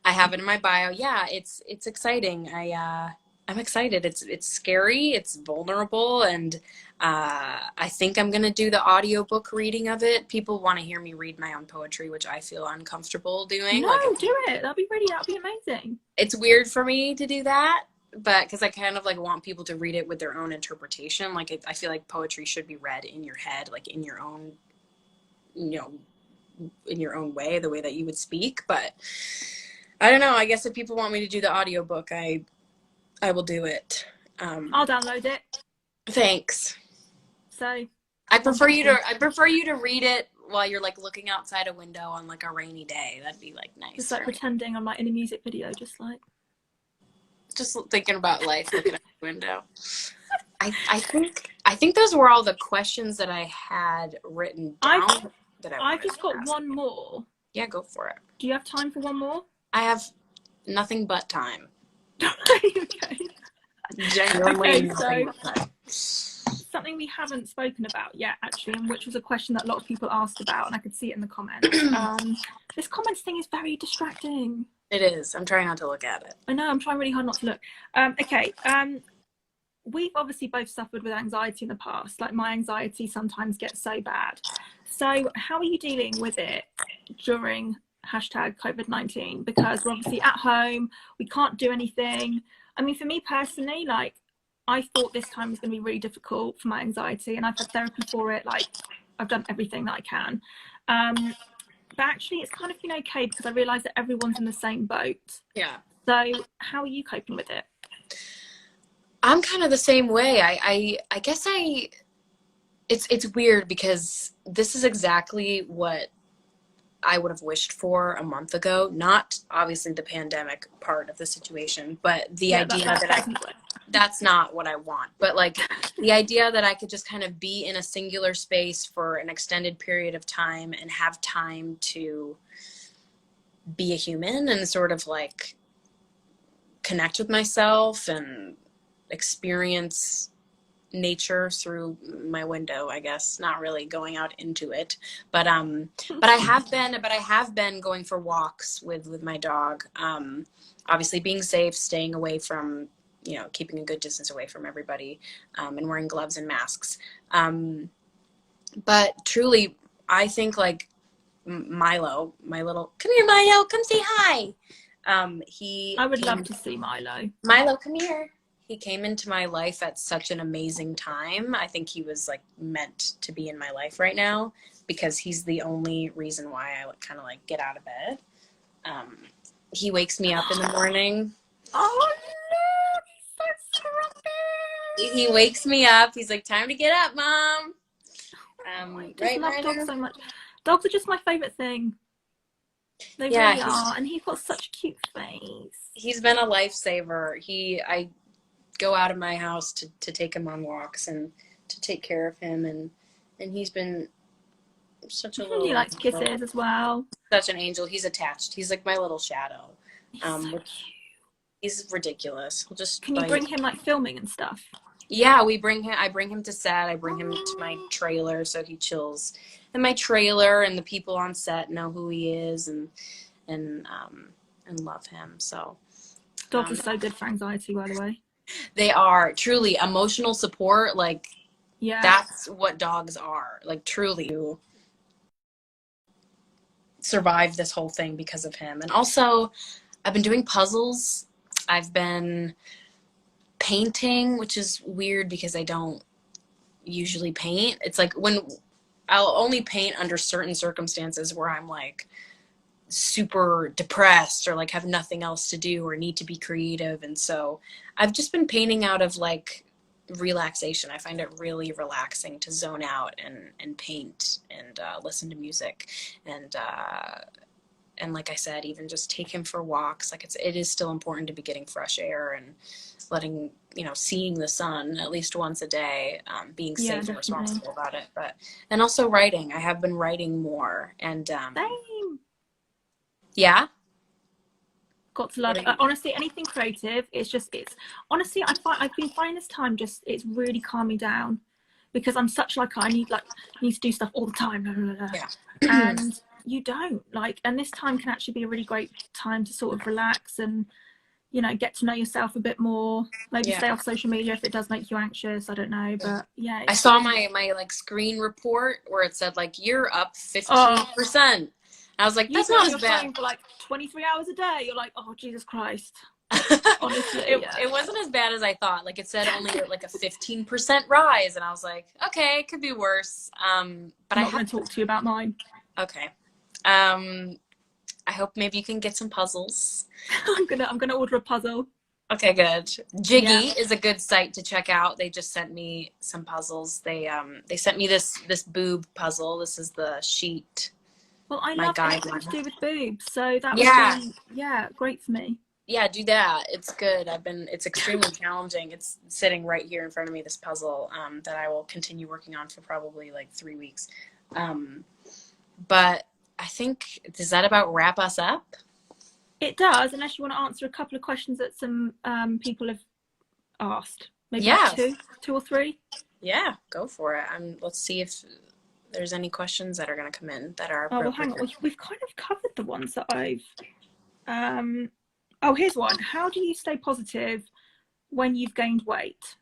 I have it in my bio. Yeah, it's exciting. I'm excited. It's scary. It's vulnerable, and I think I'm gonna do the audiobook reading of it. People want to hear me read my own poetry, which I feel uncomfortable doing. No, Like, do it. That'd be amazing. it's weird for me to do that, but because I kind of like want people to read it with their own interpretation. Like, I feel like poetry should be read in your head, like in your own, you know, in your own way, the way that you would speak. But I don't know. I guess if people want me to do the audiobook, I will do it. I'll download it. Thanks. So I prefer you to read it while you're like looking outside a window on like a rainy day. That'd be like nice. Just like pretending I'm like in a music video, just thinking about life, looking out the window. I think those were all the questions that I had written down. I've just got one more. Yeah, go for it. Do you have time for one more? I have nothing but time. Okay. Genuinely. Okay, so something we haven't spoken about yet, actually, and which was a question that a lot of people asked about, and I could see it in the comments. This comments thing is very distracting. It is. I'm trying not to look at it. I know. I'm trying really hard not to look. Okay. We've obviously both suffered with anxiety in the past. Like, my anxiety sometimes gets so bad. So how are you dealing with it during #COVID-19? Because we're obviously at home, we can't do anything. I mean, for me personally, like, I thought this time was going to be really difficult for my anxiety, and I've had therapy for it. Like, I've done everything that I can. But actually, it's kind of been okay because I realised that everyone's in the same boat. Yeah. So how are you coping with it? I'm kind of the same way. I guess it's weird because this is exactly what I would have wished for a month ago. Not obviously the pandemic part of the situation, but the idea that that's not what I want. But like the idea that I could just kind of be in a singular space for an extended period of time and have time to be a human and sort of like connect with myself and experience nature through my window, I guess, not really going out into it, but I have been going for walks with my dog, obviously being safe, staying away from, keeping a good distance away from everybody, and wearing gloves and masks, but truly I think like Milo, my little, come here Milo, come say hi. I would love to see Milo. Milo, come here. He came into my life at such an amazing time. I think he was like meant to be in my life right now because he's the only reason why I kind of like get out of bed. He wakes me up in the morning. Oh no, he's so scrumpy. He wakes me up. He's like, time to get up, Mom. I just love dogs so much. Dogs are just my favorite thing. They really are. And he's got such a cute face. He's been a lifesaver. I go out of my house to take him on walks and to take care of him, and he's been such a little. He likes kisses as well. Such an angel. He's attached. He's like my little shadow. He's so cute. He's ridiculous. He'll just. Can you bring him like filming and stuff? Yeah, I bring him to set. I bring him to my trailer so he chills in my trailer, and the people on set know who he is and love him. So dogs are so good for anxiety, by the way. They are truly emotional support. Like, yeah, that's what dogs are. Like, truly survived this whole thing because of him. And also, I've been doing puzzles. I've been painting, which is weird because I don't usually paint. It's like when I'll only paint under certain circumstances where I'm like super depressed or like have nothing else to do or need to be creative. And so I've just been painting out of like relaxation. I find it really relaxing to zone out and paint and listen to music and like I said, even just take him for walks. Like it is still important to be getting fresh air and letting, seeing the sun at least once a day, being safe and responsible about it. And also writing. I have been writing more, and Same. Yeah. Got to love it. Honestly, anything creative, it's honestly, I've been finding this time it's really calmed me down, because I'm such I need to do stuff all the time, blah, blah, blah. Yeah. And you don't and this time can actually be a really great time to sort of relax and get to know yourself a bit more, maybe stay off social media if it does make you anxious, I don't know, but yeah. I saw my like screen report where it said like you're up 15%. I was like, that's not as bad. For like 23 hours a day, you're like, oh Jesus Christ. Honestly, it wasn't as bad as I thought. Like it said only like a 15% rise, and I was like, okay, it could be worse. But I'm not going to talk to you about mine. Okay. I hope maybe you can get some puzzles. I'm gonna order a puzzle. Okay, good. Jiggy is a good site to check out. They just sent me some puzzles. They sent me this boob puzzle. This is the sheet. Well, I love anything to do with boobs, so that would be great for me. Yeah, do that. It's good. It's extremely challenging. It's sitting right here in front of me, this puzzle, that I will continue working on for probably like 3 weeks. But I think, does that about wrap us up? It does, unless you want to answer a couple of questions that some people have asked. Maybe two or three. Yeah, go for it. Let's see if there's any questions that are going to come in that are appropriate. Oh, well, hang on. We've kind of covered the ones that I've... Oh, here's one. How do you stay positive when you've gained weight?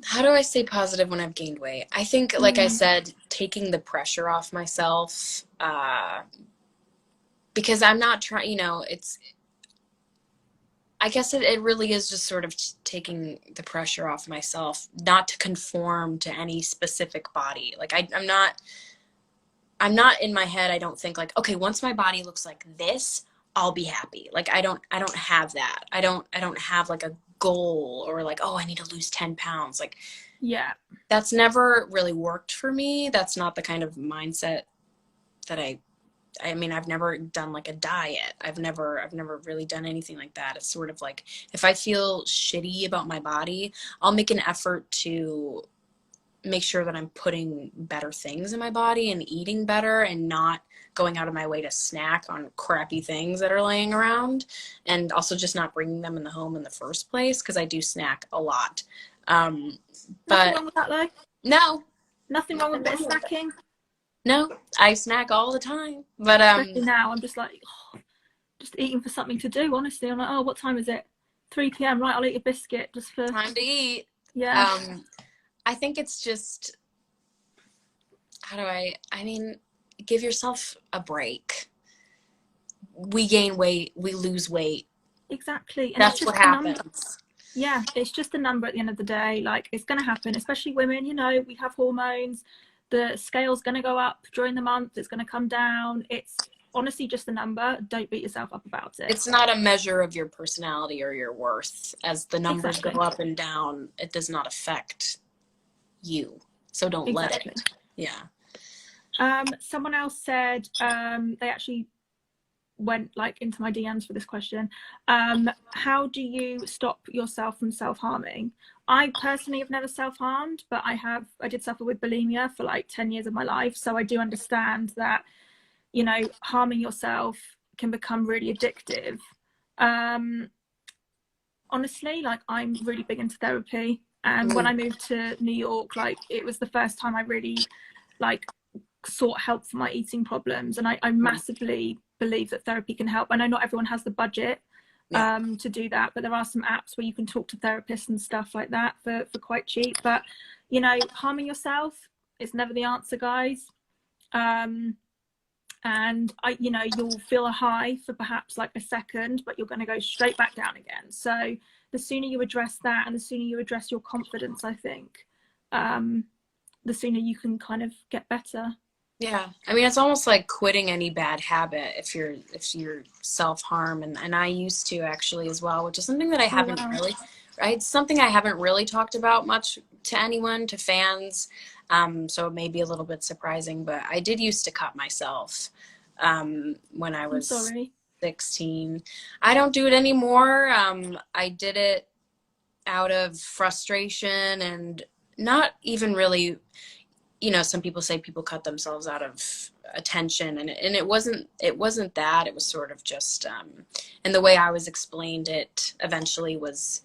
How do I stay positive when I've gained weight? I think, like I said, taking the pressure off myself, because I'm not trying, I guess it really is just sort of taking the pressure off myself, not to conform to any specific body. Like I'm not in my head. I don't think like, okay, once my body looks like this, I'll be happy. Like I don't have that. I don't have like a goal or like, oh, I need to lose 10 pounds. Like, yeah, that's never really worked for me. That's not the kind of mindset that I've never done like a diet. I've never really done anything like that. It's sort of like, if I feel shitty about my body, I'll make an effort to make sure that I'm putting better things in my body and eating better and not going out of my way to snack on crappy things that are laying around, and also just not bringing them in the home in the first place, because I do snack a lot. Nothing wrong with that though? No. Nothing wrong with a bit of snacking? No, I snack all the time. But especially now, I'm just like, just eating for something to do, honestly. I'm like, oh, what time is it? 3 p.m. Right, I'll eat a biscuit just for... Time to eat. Yeah. I think it's just, give yourself a break. We gain weight, we lose weight. Exactly. And that's what happens. Yeah, it's just a number at the end of the day. Like, it's going to happen, especially women, we have hormones. The scale's going to go up during the month. It's going to come down. It's honestly just a number. Don't beat yourself up about it. It's not a measure of your personality or your worth. As the numbers go up and down, it does not affect you, so don't let it. Someone else said they actually went into my DMs for this question. How do you stop yourself from self-harming? I personally have never self-harmed, but I did suffer with bulimia for 10 years of my life, so I do understand that harming yourself can become really addictive. Honestly, I'm really big into therapy. And when I moved to New York, it was the first time I really sought help for my eating problems. And I massively believe that therapy can help. I know not everyone has the budget to do that, but there are some apps where you can talk to therapists and stuff like that for quite cheap. But, harming yourself is never the answer, guys. And you'll feel a high for perhaps a second, but you're going to go straight back down again. So the sooner you address that, and the sooner you address your confidence, I think, the sooner you can kind of get better. Yeah, it's almost like quitting any bad habit if you're self-harm, and I used to actually as well, which is something that I haven't really talked about much to anyone, to fans. So it may be a little bit surprising, but I did used to cut myself when I I'm was sorry. 16. I don't do it anymore. I did it out of frustration and not even really, some people say people cut themselves out of attention, and it wasn't that. It was sort of just, and the way I was explained it eventually was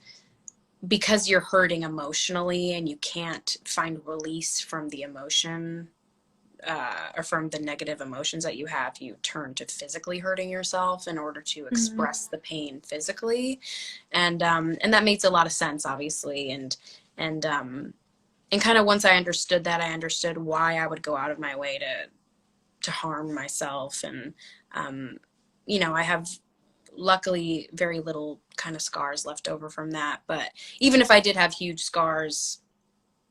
because you're hurting emotionally and you can't find release from the emotion, or from the negative emotions that you have, you turn to physically hurting yourself in order to Mm. express the pain physically. And that makes a lot of sense, obviously. And kind of once I understood that, I understood why I would go out of my way to harm myself. And I have luckily very little kind of scars left over from that. But even if I did have huge scars,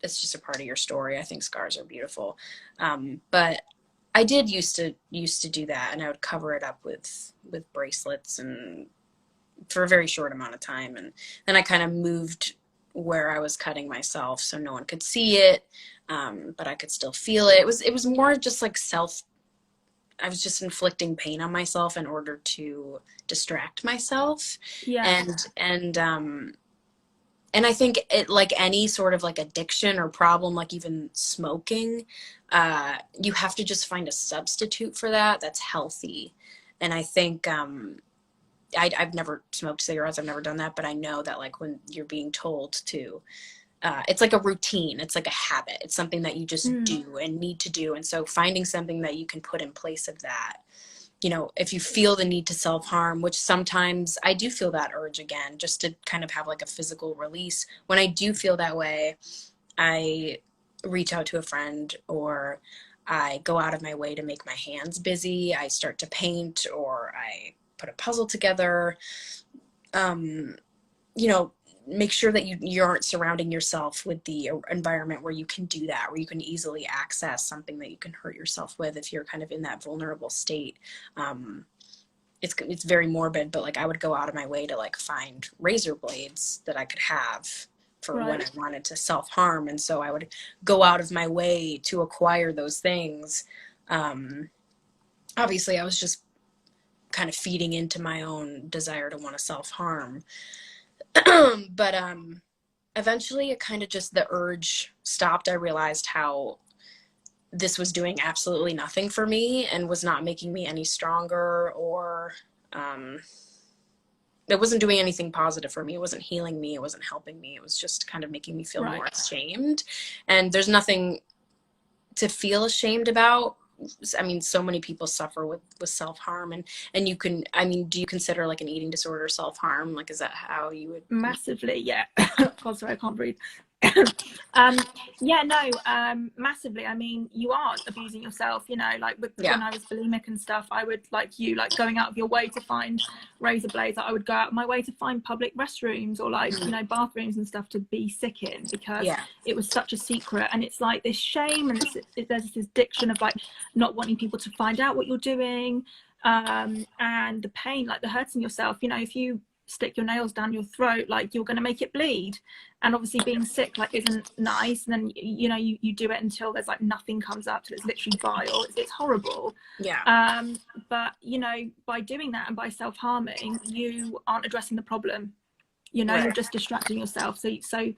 it's just a part of your story. I think scars are beautiful. But I did used to do that, and I would cover it up with bracelets, and for a very short amount of time. And then I kind of moved where I was cutting myself so no one could see it, but I could still feel it. It was more just like I was just inflicting pain on myself in order to distract myself. Yeah. And I think it, like any sort of like addiction or problem, like even smoking, you have to just find a substitute for that that's healthy. And I think I've never smoked cigarettes. I've never done that, but I know that like when you're being told to, it's like a routine. It's like a habit. It's something that you just Mm. do and need to do. And so finding something that you can put in place of that, if you feel the need to self-harm, which sometimes I do feel that urge again, just to kind of have like a physical release. When I do feel that way, I reach out to a friend, or I go out of my way to make my hands busy. I start to paint, or I put a puzzle together. Um, you know, make sure that you aren't surrounding yourself with the environment where you can do that, where you can easily access something that you can hurt yourself with if you're kind of in that vulnerable state. Um, it's very morbid, but like I would go out of my way to like find razor blades that I could have for when I Right. wanted to self-harm. And so I would go out of my way to acquire those things. Um, Obviously I was just kind of feeding into my own desire to want to self-harm. But eventually it kind of just, the urge stopped. I realized how this was doing absolutely nothing for me and was not making me any stronger, or um, it wasn't doing anything positive for me. It wasn't healing me. It wasn't helping me. It was just kind of making me feel more Right. ashamed. And there's nothing to feel ashamed about. I mean, so many people suffer with self-harm, and you can, I mean, do you consider like an eating disorder self-harm? Like, is that how you would? Massively, yeah. God, sorry, I can't breathe. Yeah, no, massively. I mean, you are abusing yourself, like Yeah. when I was bulimic and stuff, I would, like you, like going out of your way to find razor blades. I would go out of my way to find public restrooms or like, bathrooms and stuff to be sick in, because Yeah. it was such a secret. And it's like this shame, and there's this addiction of like not wanting people to find out what you're doing, and the pain, like the hurting yourself. If you stick your nails down your throat, like you're going to make it bleed, and obviously being sick like isn't nice. And then you do it until there's like nothing comes up, till it's literally vile. It's horrible. Yeah. But by doing that and by self-harming, you aren't addressing the problem. You're Right. just distracting yourself. So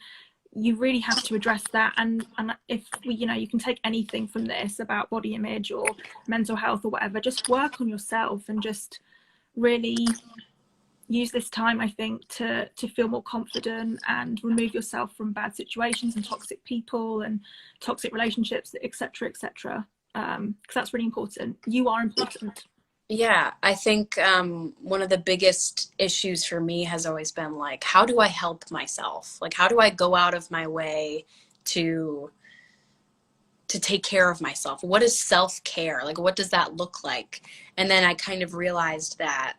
you really have to address that. And if you can take anything from this about body image or mental health or whatever, just work on yourself and just really use this time, I think, to feel more confident and remove yourself from bad situations and toxic people and toxic relationships, etc., etc. Because that's really important. You are important. Yeah, I think one of the biggest issues for me has always been like, how do I help myself? Like, how do I go out of my way to take care of myself? What is self-care? Like, what does that look like? And then I kind of realized that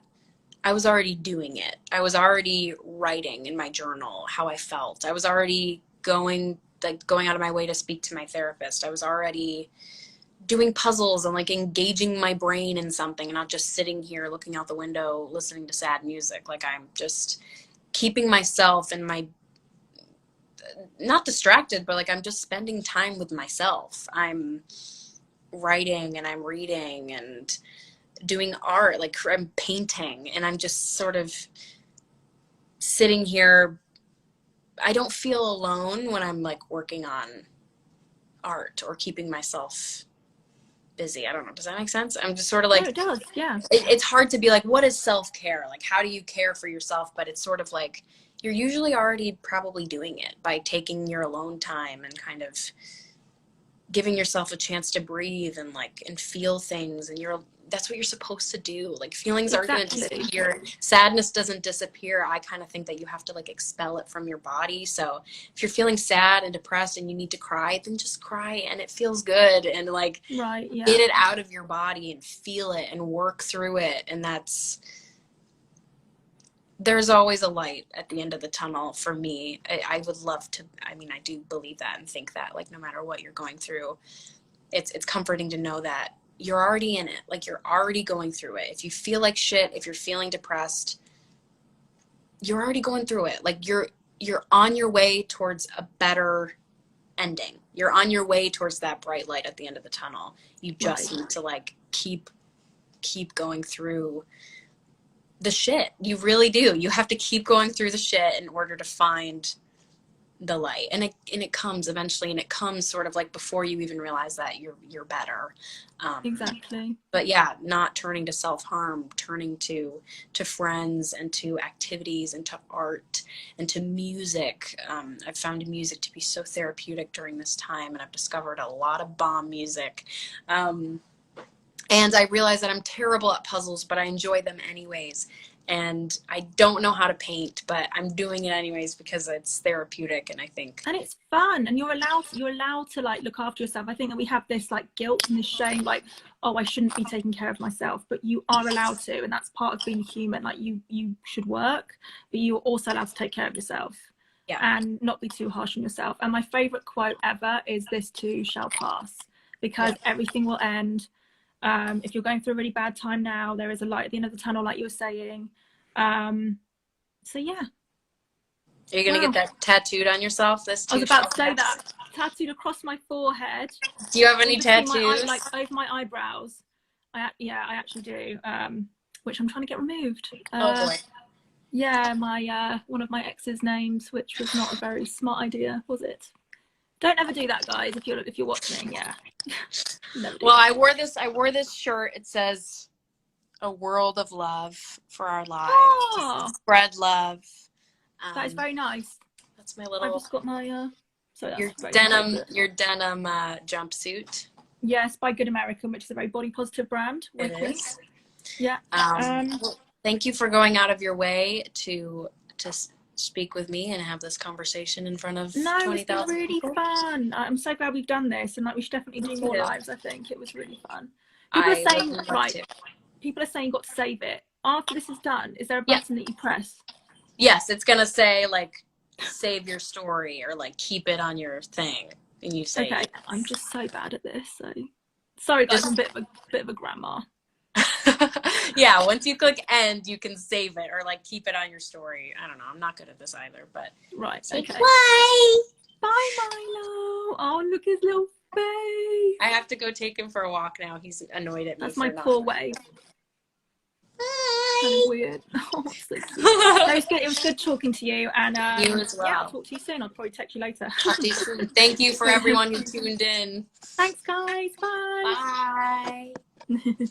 I was already doing it. I was already writing in my journal how I felt. I was already going out of my way to speak to my therapist. I was already doing puzzles and like engaging my brain in something, and not just sitting here looking out the window listening to sad music. Like, I'm just keeping myself and my not distracted, but like I'm just spending time with myself. I'm writing and I'm reading and doing art, like I'm painting, and I'm just sort of sitting here. I don't feel alone when I'm like working on art or keeping myself busy. I don't know. Does that make sense? I'm just sort of like, no, it does. Yeah. It's hard to be like, what is self-care? Like, how do you care for yourself? But it's sort of like, you're usually already probably doing it by taking your alone time and kind of giving yourself a chance to breathe and like, and feel things. And that's what you're supposed to do. Like, feelings aren't going to disappear. Sadness doesn't disappear. I kind of think that you have to like expel it from your body. So if you're feeling sad and depressed and you need to cry, then just cry, and it feels good, and like Right, yeah. get it out of your body and feel it and work through it. And there's always a light at the end of the tunnel for me. I would love to, I mean, I do believe that and think that like no matter what you're going through, it's comforting to know that you're already in it. Like, you're already going through it. If you feel like shit, if you're feeling depressed, you're already going through it. Like, you're on your way towards a better ending. You're on your way towards that bright light at the end of the tunnel. You just need to like keep going through the shit. You really do. You have to keep going through the shit in order to find the light, and it comes eventually, and it comes sort of like before you even realize that you're better. Exactly. But yeah, not turning to self-harm, turning to friends and to activities and to art and to music. I've found music to be so therapeutic during this time, and I've discovered a lot of bomb music. And I realize that I'm terrible at puzzles, but I enjoy them anyways. And I don't know how to paint, but I'm doing it anyways because it's therapeutic, and I think. And it's fun, and you're allowed to like look after yourself. I think that we have this like guilt and this shame, like, oh, I shouldn't be taking care of myself, but you are allowed to, and that's part of being human. Like, you should work, but you're also allowed to take care of yourself. Yeah. And not be too harsh on yourself. And my favorite quote ever is, "This too shall pass," because everything will end. If you're going through a really bad time now, there is a light at the end of the tunnel, like you were saying. So yeah. Are you gonna get that tattooed on yourself? This too. I was about to say that, tattooed across my forehead. Do you have any tattoos? Like over my eyebrows. I actually do. Which I'm trying to get removed. Oh boy. Yeah, my one of my ex's names, which was not a very smart idea, was it? Don't ever do that, guys. If you're watching, yeah. Well, I wore this shirt. It says, "A world of love for our lives. Oh, spread love." That is very nice. That's my little. I just got my your denim jumpsuit. Yes, by Good American, which is a very body positive brand. It is. Yeah. Well, thank you for going out of your way to speak with me and have this conversation in front of 20,000 it's been really people. Fun. I'm so glad we've done this, and like we should definitely do more lives. I think it was really fun. People are saying you've got to save it after this is done. Is there a button that you press? Yes, it's gonna say like save your story or like keep it on your thing, and you say. Okay, I'm just so bad at this. So sorry, guys, I'm a bit of a grandma. Yeah, once you click end, you can save it or like keep it on your story. I don't know. I'm not good at this either, but right. Okay. Bye. Bye, Milo. Oh, look his little face. I have to go take him for a walk now. He's annoyed at me. That's my poor way. Bye. Kind of weird. Oh, so cute. No, it was good talking to you, and you as well. Yeah, I'll talk to you soon. I'll probably text you later. Talk to you soon. Thank you for everyone who tuned in. Thanks, guys. Bye. Bye.